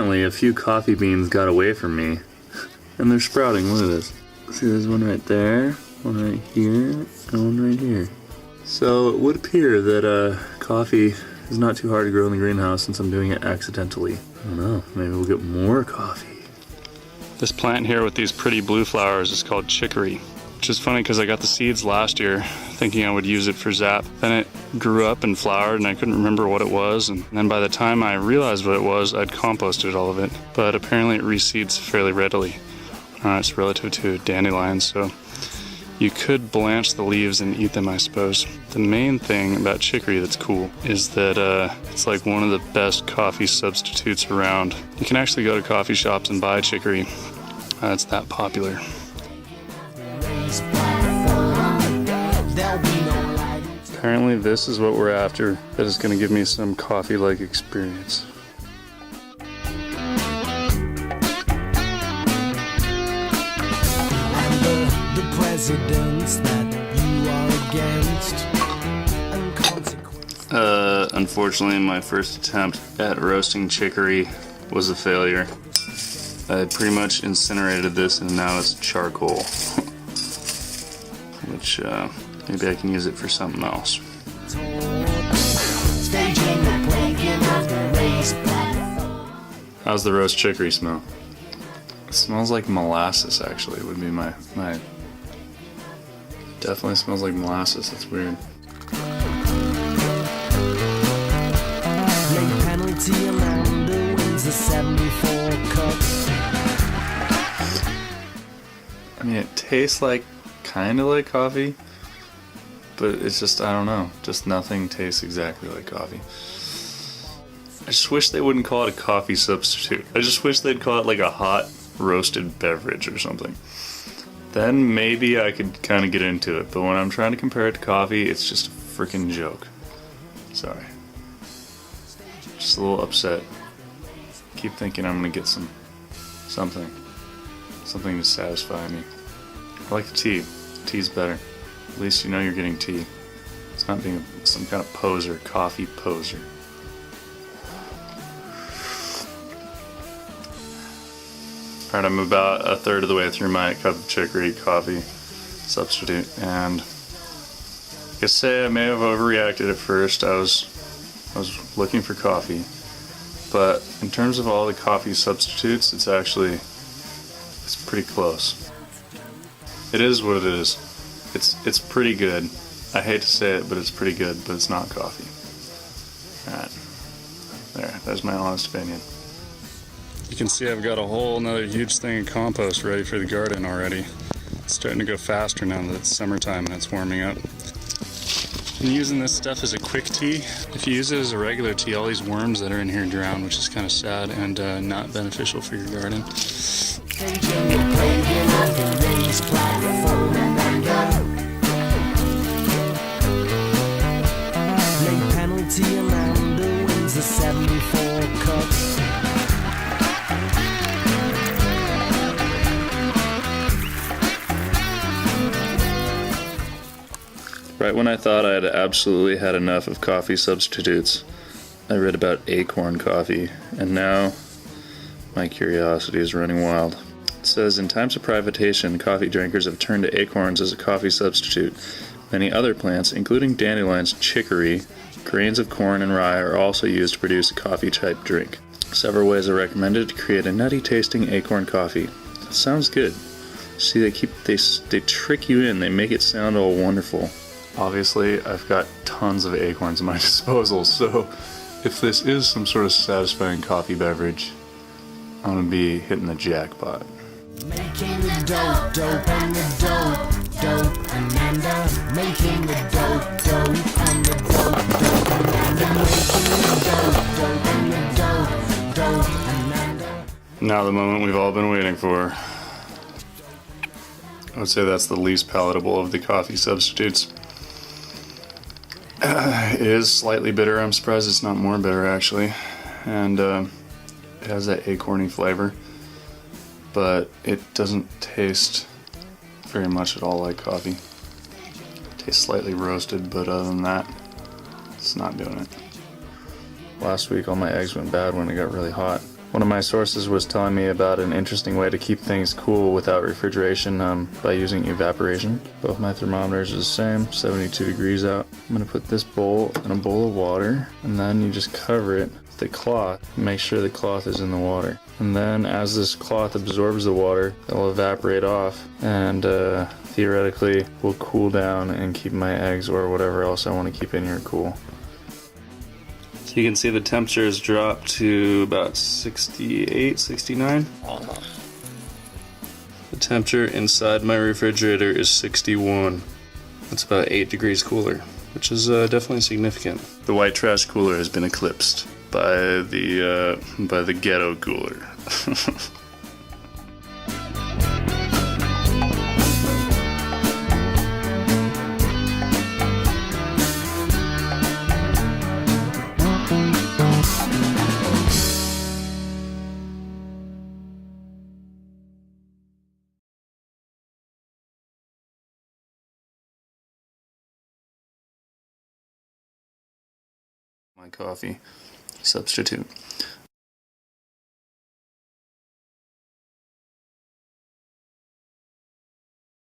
apparently a few coffee beans got away from me. And they're sprouting, look at this. See, there's one right there, one right here, and one right here. So it would appear that coffee is not too hard to grow in the greenhouse since I'm doing it accidentally. I don't know, maybe we'll get more coffee. This plant here with these pretty blue flowers is called Chicory, which is funny because I got the seeds last year thinking I would use it for Zap. Then it grew up and flowered and I couldn't remember what it was, and then by the time I realized what it was, I'd composted all of it. But apparently it reseeds fairly readily. It's relative to dandelions, so you could blanch the leaves and eat them, I suppose. The main thing about chicory that's cool is that it's like one of the best coffee substitutes around. You can actually go to coffee shops and buy chicory. It's that popular. Apparently this is what we're after. That is going to give me some coffee-like experience. That you are against. Unfortunately, my first attempt at roasting chicory was a failure. I pretty much incinerated this and now it's charcoal. Which, maybe I can use it for something else. How's the roast chicory smell? It smells like molasses, actually, would be my definitely smells like molasses. That's weird. I mean, it tastes like, kind of like coffee, but it's just, I don't know, just nothing tastes exactly like coffee. I just wish they wouldn't call it a coffee substitute. I just wish they'd call it like a hot roasted beverage or something. Then maybe I could kind of get into it, but when I'm trying to compare it to coffee, it's just a freaking joke. Sorry. Just a little upset. Keep thinking I'm gonna get something to satisfy me. I like the tea. Tea's better. At least you know you're getting tea. It's not being some kind of poser, coffee poser. Alright, I'm about a third of the way through my cup of chicory coffee substitute, and I guess say I may have overreacted at first. I was looking for coffee, but in terms of all the coffee substitutes, it's pretty close. It is what it is. It's pretty good. I hate to say it, but it's pretty good, but it's not coffee. Alright, there's my honest opinion. You can see I've got a whole another huge thing of compost ready for the garden already. It's starting to go faster now that it's summertime and it's warming up. I'm using this stuff as a quick tea. If you use it as a regular tea, all these worms that are in here drown, which is kind of sad and not beneficial for your garden. Penalty Amanda wins the 74 cups. Right when I thought I had absolutely had enough of coffee substitutes, I read about Acorn coffee, and now my curiosity is running wild. It says, in times of privatization, coffee drinkers have turned to acorns as a coffee substitute. Many other plants, including dandelions, chicory, grains of corn, and rye, are also used to produce a coffee-type drink. Several ways are recommended to create a nutty-tasting acorn coffee. That sounds good. See, they trick you in. They make it sound all wonderful. Obviously, I've got tons of acorns at my disposal, so if this is some sort of satisfying coffee beverage, I'm gonna be hitting the jackpot. Making the dope and the dope Amanda. Making the dope and the dope Amanda. Making the dope Amanda. Now the moment we've all been waiting for. I would say that's the least palatable of the coffee substitutes. It is slightly bitter. I'm surprised it's not more bitter, actually. And it has that acorny flavor. But it doesn't taste very much at all like coffee. It tastes slightly roasted, but other than that, it's not doing it. Last week all my eggs went bad when it got really hot. One of my sources was telling me about an interesting way to keep things cool without refrigeration by using evaporation. Both my thermometers are the same, 72 degrees out. I'm going to put this bowl in a bowl of water, and then you just cover it with the cloth. Make sure the cloth is in the water. And then as this cloth absorbs the water, it'll evaporate off, and theoretically will cool down and keep my eggs or whatever else I want to keep in here cool. So you can see the temperature has dropped to about 68, 69. The temperature inside my refrigerator is 61. That's about 8 degrees cooler, which is definitely significant. The white trash cooler has been eclipsed by the ghetto cooler. My coffee substitute.